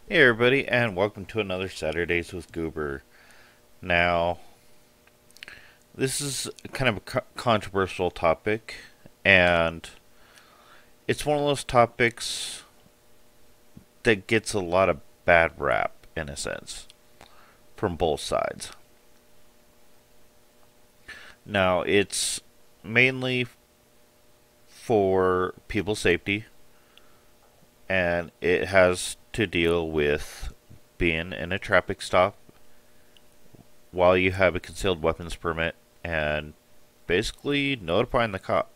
Hey everybody, and welcome to another Saturdays with Goober. Now, this is kind of a controversial topic, and it's one of those topics that gets a lot of bad rap, in a sense, from both sides. Now, it's mainly for people's safety, and it has to deal with being in a traffic stop while you have a concealed weapons permit and basically notifying the cop.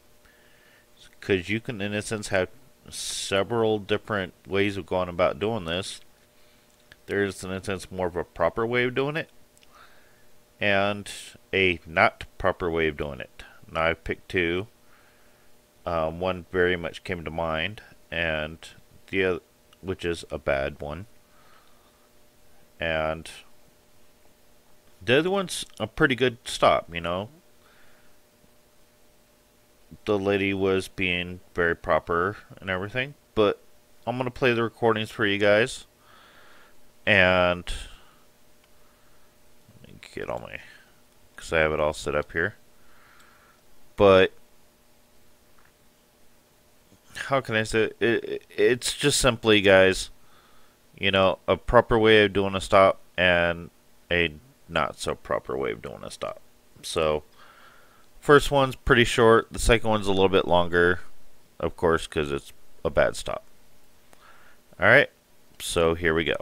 Because you can, in a sense, have several different ways of going about doing this. There's, in a sense, more of a proper way of doing it and a not proper way of doing it. Now, I've picked two. One very much came to mind, and the other, which is a bad one. And the other one's a pretty good stop. The lady was being very proper and everything, but I'm going to play the recordings for you guys. And let me get all my, because I have it all set up here. But how can I say it? It's just simply, guys, a proper way of doing a stop and a not so proper way of doing a stop. So, first one's pretty short. The second one's a little bit longer, of course, because it's a bad stop. Alright, so here we go.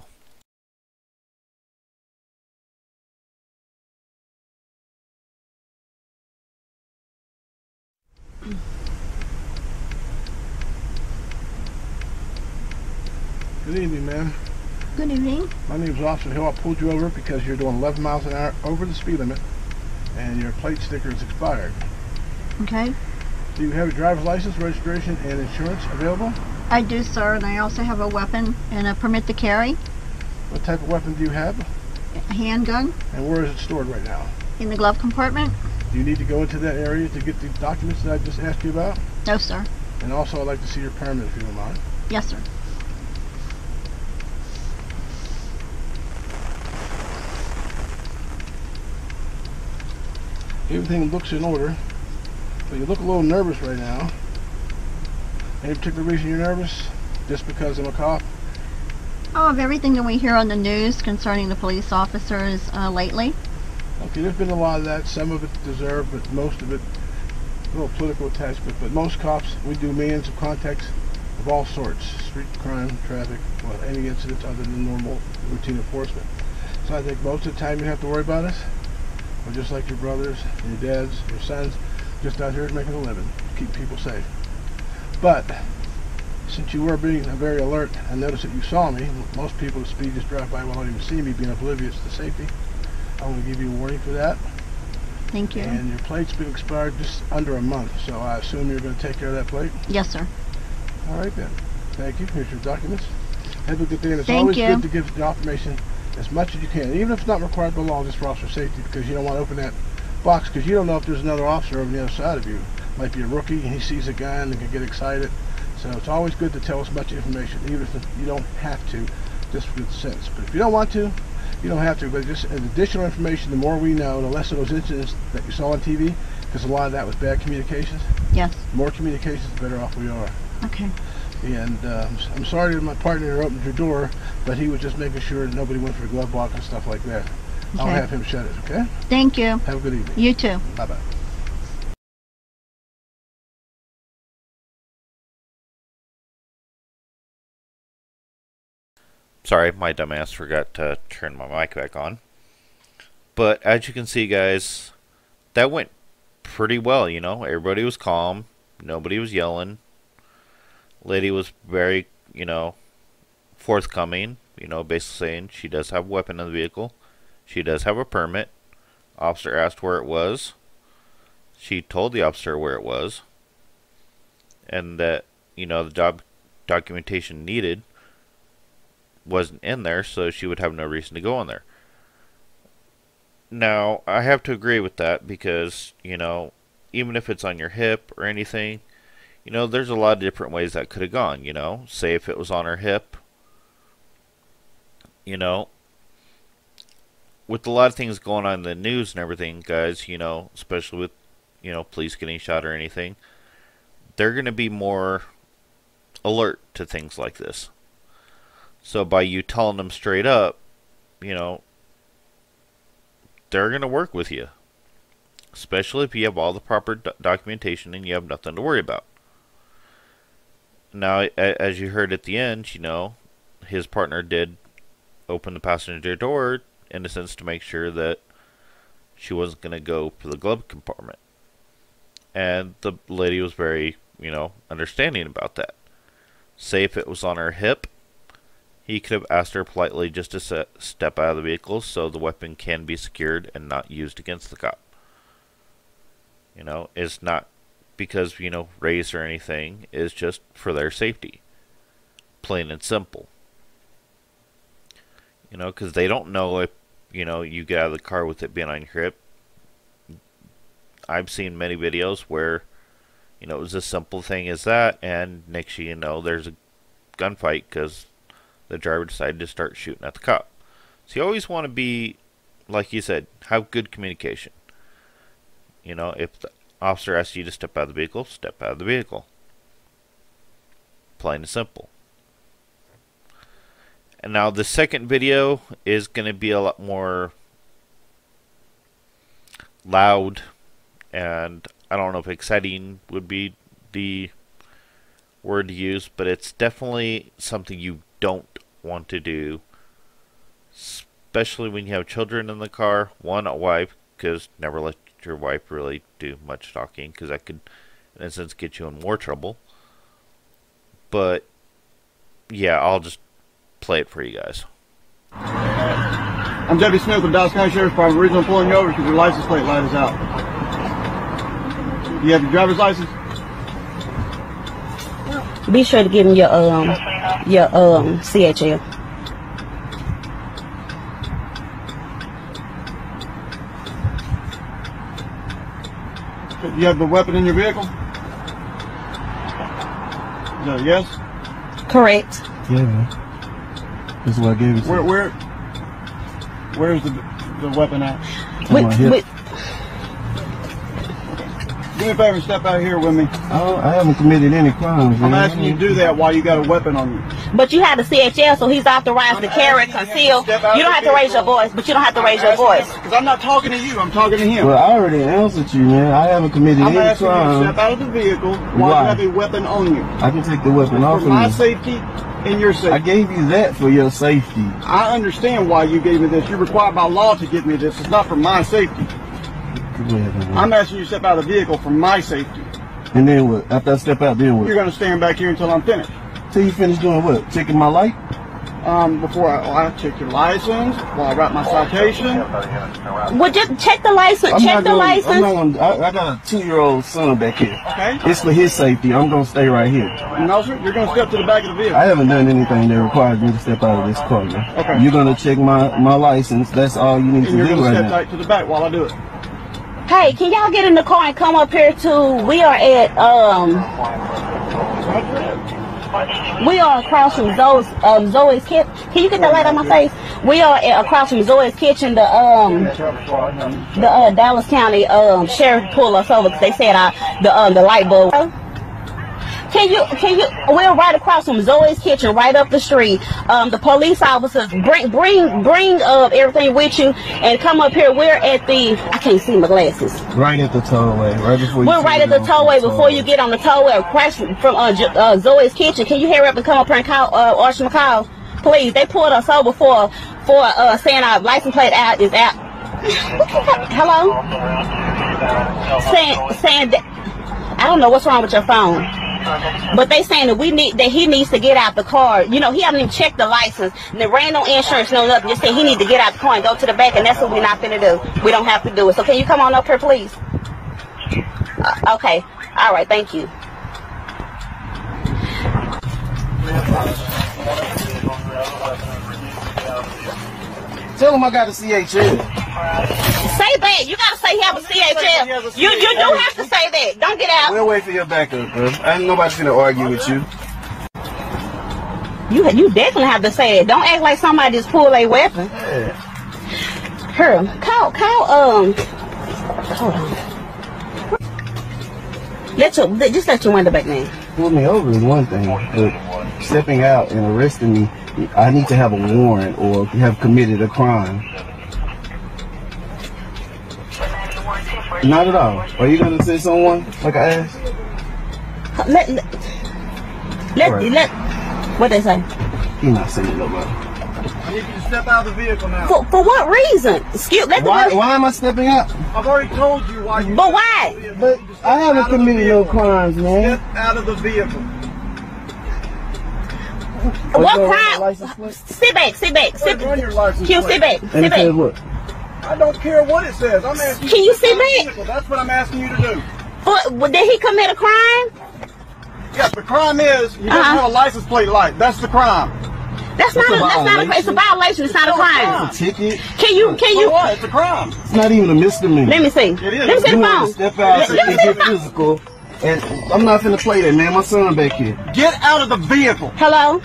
Good evening, ma'am. Good evening. My name's Officer Hill. I pulled you over because you're doing 11 miles an hour over the speed limit and your plate sticker is expired. Okay. Do you have a driver's license, registration, and insurance available? I do, sir, and I also have a weapon and a permit to carry. What type of weapon do you have? A handgun. And where is it stored right now? In the glove compartment. Do you need to go into that area to get the documents that I just asked you about? No, sir. And also, I'd like to see your permit if you don't mind. Yes, sir. Everything looks in order, but you look a little nervous right now. Any particular reason you're nervous? Just because I'm a cop? Oh, of everything that we hear on the news concerning the police officers lately. Okay, there's been a lot of that. Some of it deserved, but most of it a little political attachment. But most cops, we do millions of contacts of all sorts: street crime, traffic, well, any incidents other than normal routine enforcement. So I think most of the time you have to worry about us. We're just like your brothers, your dads, your sons, just out here making a living, keep people safe. But since you were being very alert, I noticed that you saw me. Most people at speed just drive by without even seeing me, being oblivious to safety. I want to give you a warning for that. Thank you. And your plate's been expired just under a month, so I assume you're going to take care of that plate? Yes, sir. All right then. Thank you. Here's your documents. Have a good day. And it's Thank always you. good to give the information as much as you can, even if it's not required by law, just for officer safety, because you don't want to open that box, because you don't know if there's another officer over the other side of you. Might be a rookie and he sees a gun and can get excited. So it's always good to tell as much information, even if you don't have to, just for good sense. But if you don't want to, you don't have to. But just as additional information, the more we know, the less of those incidents that you saw on TV, because a lot of that was bad communications. Yes. The more communications, the better off we are. Okay. And I'm sorry that my partner opened your door, but he was just making sure that nobody went for a glove box and stuff like that. Okay. I'll have him shut it, okay? Thank you. Have a good evening. You too. Bye-bye. Sorry, my dumbass forgot to turn my mic back on. But as you can see, guys, that went pretty well, Everybody was calm. Nobody was yelling. Lady was very, forthcoming. Basically saying she does have a weapon in the vehicle. She does have a permit. Officer asked where it was. She told the officer where it was. And that, the documentation needed wasn't in there, so she would have no reason to go in there. Now, I have to agree with that because, even if it's on your hip or anything, You know, there's a lot of different ways that could have gone, you know. Say if it was on her hip, you know, with a lot of things going on in the news and everything, guys, you know, especially with, you know, police getting shot or anything, they're going to be more alert to things like this. So by you telling them straight up, you know, they're going to work with you. Especially if you have all the proper documentation and you have nothing to worry about. Now, as you heard at the end, you know, his partner did open the passenger door, in a sense, to make sure that she wasn't going to go for the glove compartment. And the lady was very, you know, understanding about that. Say if it was on her hip, he could have asked her politely just to step out of the vehicle so the weapon can be secured and not used against the cop. You know, it's not because, you know, race or anything. It's just for their safety. Plain and simple. You know, because they don't know if, you know, you get out of the car with it being on your hip. I've seen many videos where, you know, it was a simple thing as that, and next thing you know, there's a gunfight because the driver decided to start shooting at the cop. So you always want to be, like you said, have good communication. You know, if the officer asks you to step out of the vehicle, step out of the vehicle. Plain and simple. And now the second video is going to be a lot more loud, and I don't know if exciting would be the word to use, but it's definitely something you don't want to do, especially when you have children in the car. One, a wife, because never let your wife really do much talking, because that could, in a sense, get you in more trouble. But yeah, I'll just play it for you guys. I'm Debbie Smith with Dallas County Sheriff's Department. The reason I'm pulling you over is because your license plate light is out. You have your driver's license? Be sure to give him your CHL. You have the weapon in your vehicle? Is that a yes? Correct. Yeah, man. This is what I gave it to you. Where's the weapon at? Do me a favor and step out here with me. I haven't committed any crimes. I'm asking you to do that while you got a weapon on you. But you have the CHL, so he's authorized to carry, conceal. You don't have to raise your voice, but you don't have to raise your voice. Because I'm not talking to you, I'm talking to him. Well, I already answered you, man. I haven't committed any crime. I'm asking you to crime. step out of the vehicle while you have a weapon on you. I can take the weapon off For of my you. safety and your safety. I gave you that for your safety. I understand why you gave me this. You're required by law to give me this. It's not for my safety. I'm asking you to step out of the vehicle for my safety. And then what? After I step out, then what? You're going to stand back here until I'm finished. Till you finish doing what? Checking my light? Before I check your license, while I write my citation. Well, just check the license. Check the license. I got a 2-year-old son back here. Okay. It's for his safety. I'm going to stay right here. No, sir. You're going to step to the back of the vehicle. I haven't done anything that requires me to step out of this car, man. Okay. You're going to check my license. That's all you need to do right now. And you're going to step tight to the back while I do it. Hey, can y'all get in the car and come up here to? We are across from Zoe's kitchen. Can you get the light on my face? We are across from Zoe's kitchen. The Dallas County Sheriff pulled us over because they said the light bulb. Can you? We're right across from Zoe's kitchen, right up the street. The police officers bring everything with you and come up here. We're at the. I can't see my glasses. Right at the tollway, right before you. We're right at the tollway before you get on the tollway across from Zoe's kitchen. Can you hurry up and come up here and call Archie McCall, please? They pulled us over for saying our license plate is out. Hello. Saying that I don't know what's wrong with your phone. But they saying that he needs to get out the car. You know, he haven't even checked the license. And there ain't no insurance, no nothing. Just say he need to get out the car and go to the back, and that's what we're not finna do. We don't have to do it. So can you come on up here, please? Okay. All right. Thank you. Tell him I got a CHL. Say that. You gotta say he have a CHL. You do have to say that. Don't get out. We'll wait for your backup, bro. Ain't nobody's gonna argue with you. You definitely have to say that. Don't act like somebody just pulled a weapon. Her, hold on. Just let your window back, man. Pull me over is one thing, but stepping out and arresting me, I need to have a warrant or have committed a crime. Not at all. Are you gonna say someone like I asked? What they say? He's not saying nobody. I need you to step out of the vehicle now. For what reason? Why am I stepping out? I've already told you why you. But why? But I haven't committed no crimes, man. Step out of the vehicle. What crime? Sit back. Run your license Q, plate. sit back. And Sit it says back. what? I don't care what it says. I'm asking Can you to step sit out of the back? vehicle. That's what I'm asking you to do. But did he commit a crime? Yes, the crime is you don't have a license plate light. That's the crime. That's not a, it's a violation. It's not a crime. A ticket? Can you? So what? It's a crime. It's not even a misdemeanor. Let me see. It is. Let me see You the want phone. to step out Let me and see the get phone. physical, and I'm not finna play that, man. My son back here. Get out of the vehicle. Hello?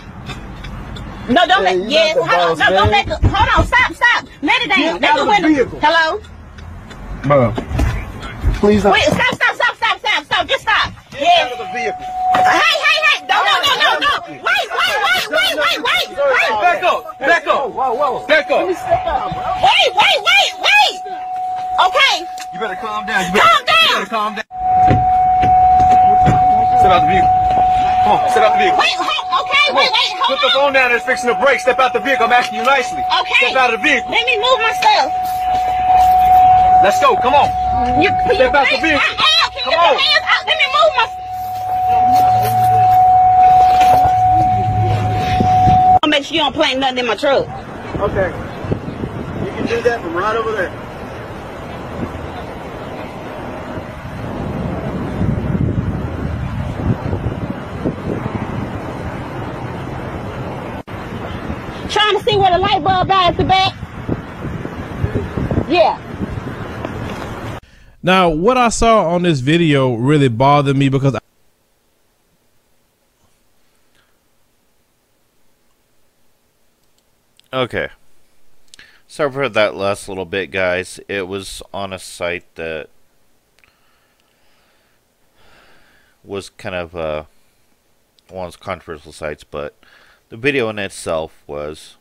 No, don't Hey, let. you Yes, not the hold on. boss, No, don't man. let. Hold on. Stop. Let it down. Get Let out the of the window. vehicle. Hello? Bro, please don't. Wait, stop. Just stop. Get Yes. out of the vehicle. Hey. No. Wait. Back up. Whoa. Back up. Wait. Okay. You better calm down. Calm down. You better calm down. Step out the vehicle. Come on, step out the vehicle. Wait, hold Put the on. phone down. It's fixing to break. Step out the vehicle. I'm asking you nicely. Okay. Step out of the vehicle. Let me move my stuff. Let's go. Come on. Step out the vehicle. Can Come you on. put hands out? Let me move my. I'll make sure you don't plant nothing in my truck. Okay. You can do that from right over there. Trying to see where the light bulb at the back. Yeah. Now, what I saw on this video really bothered me because Okay. Sorry for that last little bit, guys. It was on a site that was kind of one of those controversial sites, but the video in itself was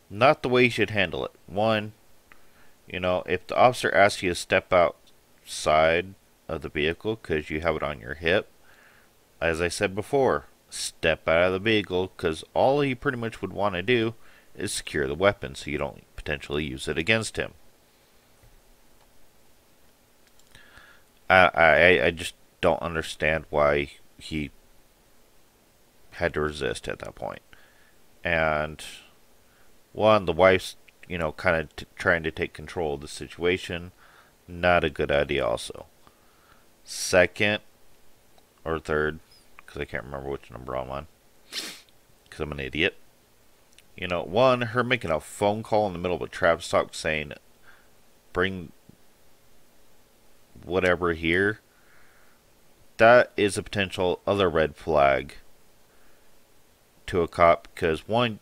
not the way you should handle it. One, you know, if the officer asks you to step outside of the vehicle because you have it on your hip, as I said before, step out of the vehicle, because all he pretty much would want to do is secure the weapon so you don't potentially use it against him. I just don't understand why he had to resist at that point. And one, the wife's, you know, kind of trying to take control of the situation. Not a good idea also. Second or third, because I can't remember which number I'm on, because I'm an idiot. You know, one, her making a phone call in the middle of a traffic stop saying, bring whatever here, that is a potential other red flag to a cop, because one,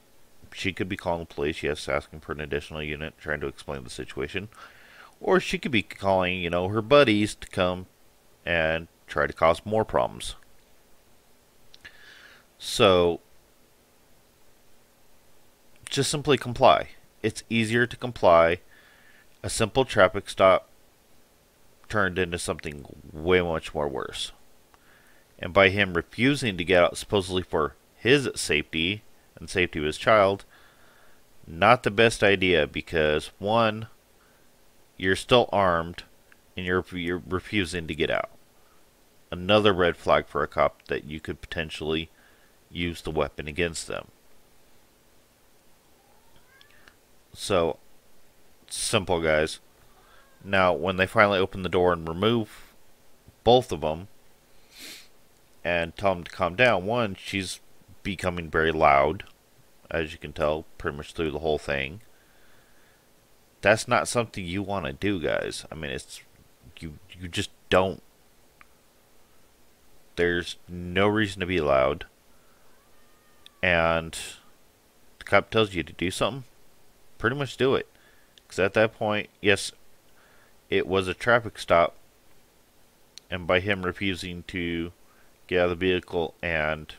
she could be calling the police, yes, asking for an additional unit, trying to explain the situation, or she could be calling, you know, her buddies to come and try to cause more problems. So, just simply comply. It's easier to comply. A simple traffic stop turned into something way much more worse. And by him refusing to get out supposedly for his safety and safety of his child, not the best idea, because one, you're still armed and you're refusing to get out. Another red flag for a cop that you could potentially use the weapon against them. So, simple, guys. Now, when they finally open the door and remove both of them and tell them to calm down, one, she's becoming very loud, as you can tell, pretty much through the whole thing. That's not something you want to do, guys. I mean, it's you just don't. There's no reason to be loud. and the cop tells you to do something, pretty much do it. Because at that point, yes, it was a traffic stop, and by him refusing to get out of the vehicle and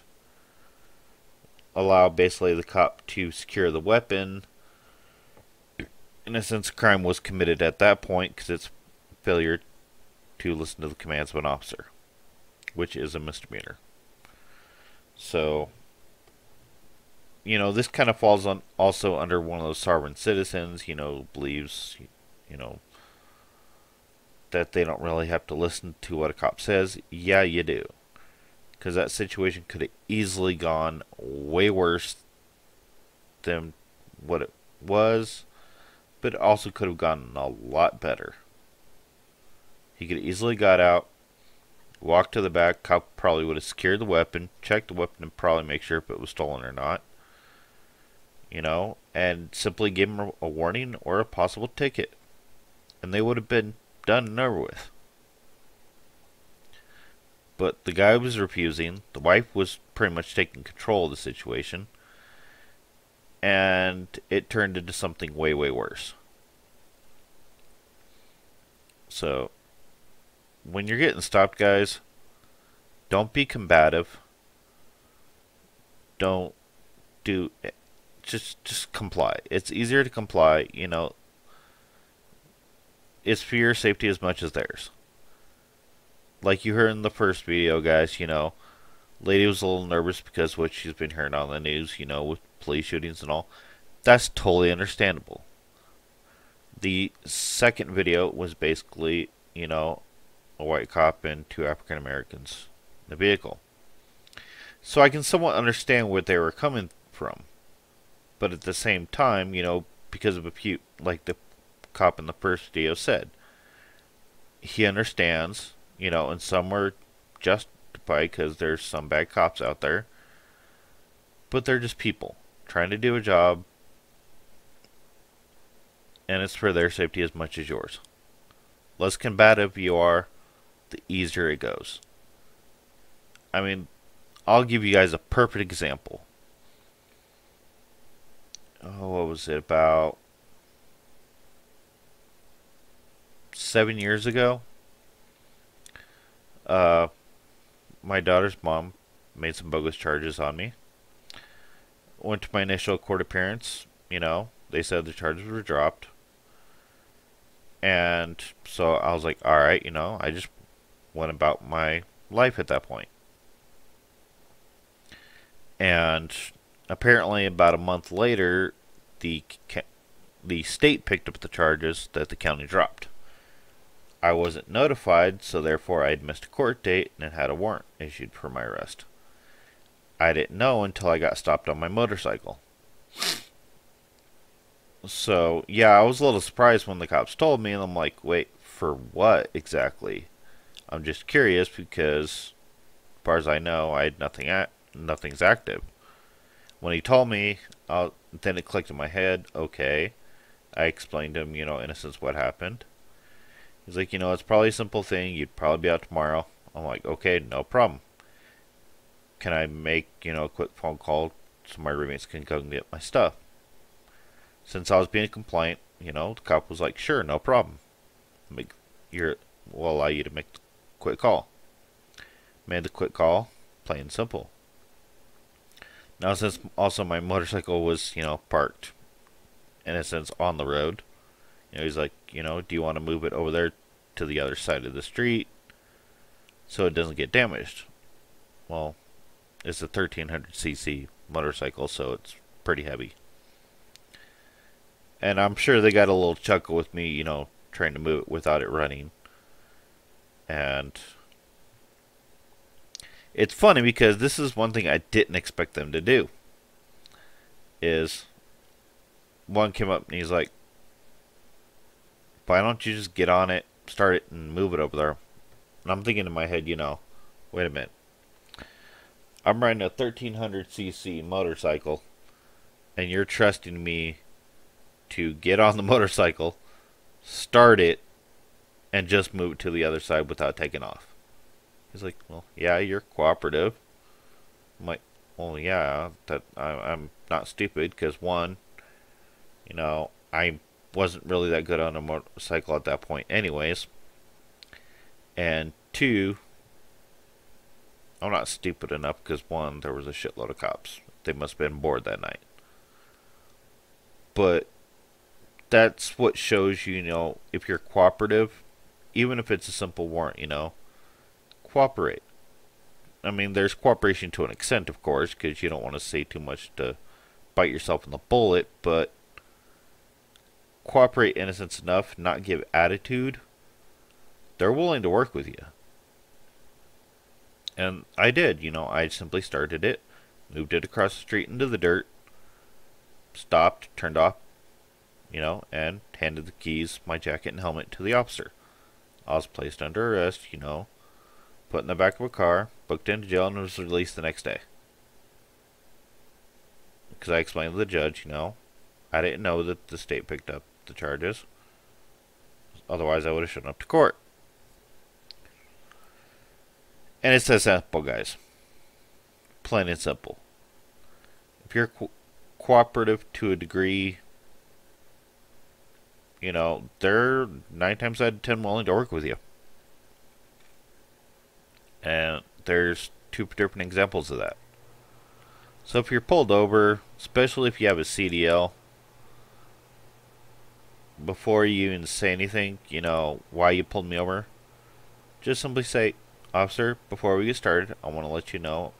allow basically the cop to secure the weapon, in a sense, a crime was committed at that point because it's failure to listen to the commands of an officer, which is a misdemeanor. So, you know, this kind of falls on also under one of those sovereign citizens, you know, believes, you know, that they don't really have to listen to what a cop says. Yeah, you do. Because that situation could have easily gone way worse than what it was, but it also could have gone a lot better. He could have easily got out, walked to the back, cop probably would have secured the weapon, checked the weapon, and probably make sure if it was stolen or not. You know, and simply give him a warning or a possible ticket. And they would have been done and over with. But the guy was refusing. The wife was pretty much taking control of the situation. And it turned into something way, way worse. So, when you're getting stopped, guys, don't be combative. Don't do... Just comply. It's easier to comply, you know. It's for your safety as much as theirs. Like you heard in the first video, guys, you know, lady was a little nervous because what she's been hearing on the news, you know, with police shootings and all. That's totally understandable. The second video was basically, you know, a white cop and two African Americans in the vehicle. So I can somewhat understand where they were coming from. But at the same time, you know, because of a few, like the cop in the first video said, he understands, you know, and some were justified because there's some bad cops out there. But they're just people trying to do a job, and it's for their safety as much as yours. Less combative you are, the easier it goes. I mean, I'll give you guys a perfect example. Oh, what was it, about 7 years ago? My daughter's mom made some bogus charges on me. Went to my initial court appearance. You know, they said the charges were dropped. And so I was like, alright, you know, I just went about my life at that point. And apparently about a month later, the state picked up the charges that the county dropped. I wasn't notified, so therefore I had missed a court date and had a warrant issued for my arrest. I didn't know until I got stopped on my motorcycle. So, yeah, I was a little surprised when the cops told me, and I'm like, wait, for what exactly? I'm just curious because, as far as I know, I had nothing's active. When he told me, then it clicked in my head, okay. I explained to him, you know, in a sense, what happened. He's like, you know, it's probably a simple thing. You'd probably be out tomorrow. I'm like, okay, no problem. Can I make, you know, a quick phone call so my roommates can come get my stuff? Since I was being compliant, you know, the cop was like, sure, no problem. We'll allow you to make the quick call. Made the quick call, plain and simple. Now, since also my motorcycle was, you know, parked, in a sense, on the road, you know, he's like, you know, do you want to move it over there to the other side of the street so it doesn't get damaged? Well, it's a 1300cc motorcycle, so it's pretty heavy. And I'm sure they got a little chuckle with me, you know, trying to move it without it running. And it's funny because this is one thing I didn't expect them to do. Is one came up and he's like, why don't you just get on it, start it, and move it over there? And I'm thinking in my head, you know, wait a minute. I'm riding a 1300cc motorcycle, and you're trusting me to get on the motorcycle, start it, and just move it to the other side without taking off. He's like, well, yeah, you're cooperative. I'm like, Well, yeah, that I'm not stupid because one, I wasn't really that good on a motorcycle at that point, anyways, and two, I'm not stupid enough because one, there was a shitload of cops. They must have been bored that night. But that's what shows you, if you're cooperative, even if it's a simple warrant, cooperate. I mean, there's cooperation to an extent, of course, because you don't want to say too much to bite yourself in the bullet, but cooperate innocence enough, not give attitude. They're willing to work with you. And I did, I simply started it, moved it across the street into the dirt, stopped, turned off, and handed the keys, my jacket, and helmet to the officer. I was placed under arrest, put in the back of a car, booked into jail, and was released the next day. Because I explained to the judge, I didn't know that the state picked up the charges. Otherwise, I would have shown up to court. And it's that simple, guys. Plain and simple. If you're cooperative to a degree, they're 9 times out of 10 willing to work with you. And there's 2 different examples of that. So if you're pulled over, especially if you have a CDL, before you even say anything, why you pulled me over, just simply say, officer, before we get started, I want to let you know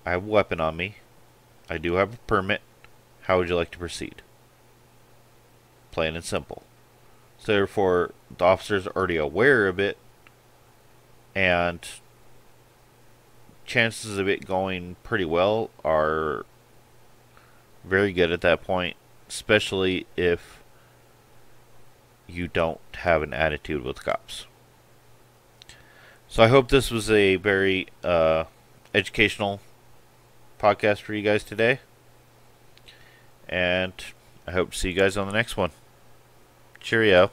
I have a weapon on me. I do have a permit. How would you like to proceed? Plain and simple. So therefore, the officer's already aware of it, and chances of it going pretty well are very good at that point, especially if you don't have an attitude with cops. So I hope this was a very educational podcast for you guys today, and I hope to see you guys on the next one. Cheerio.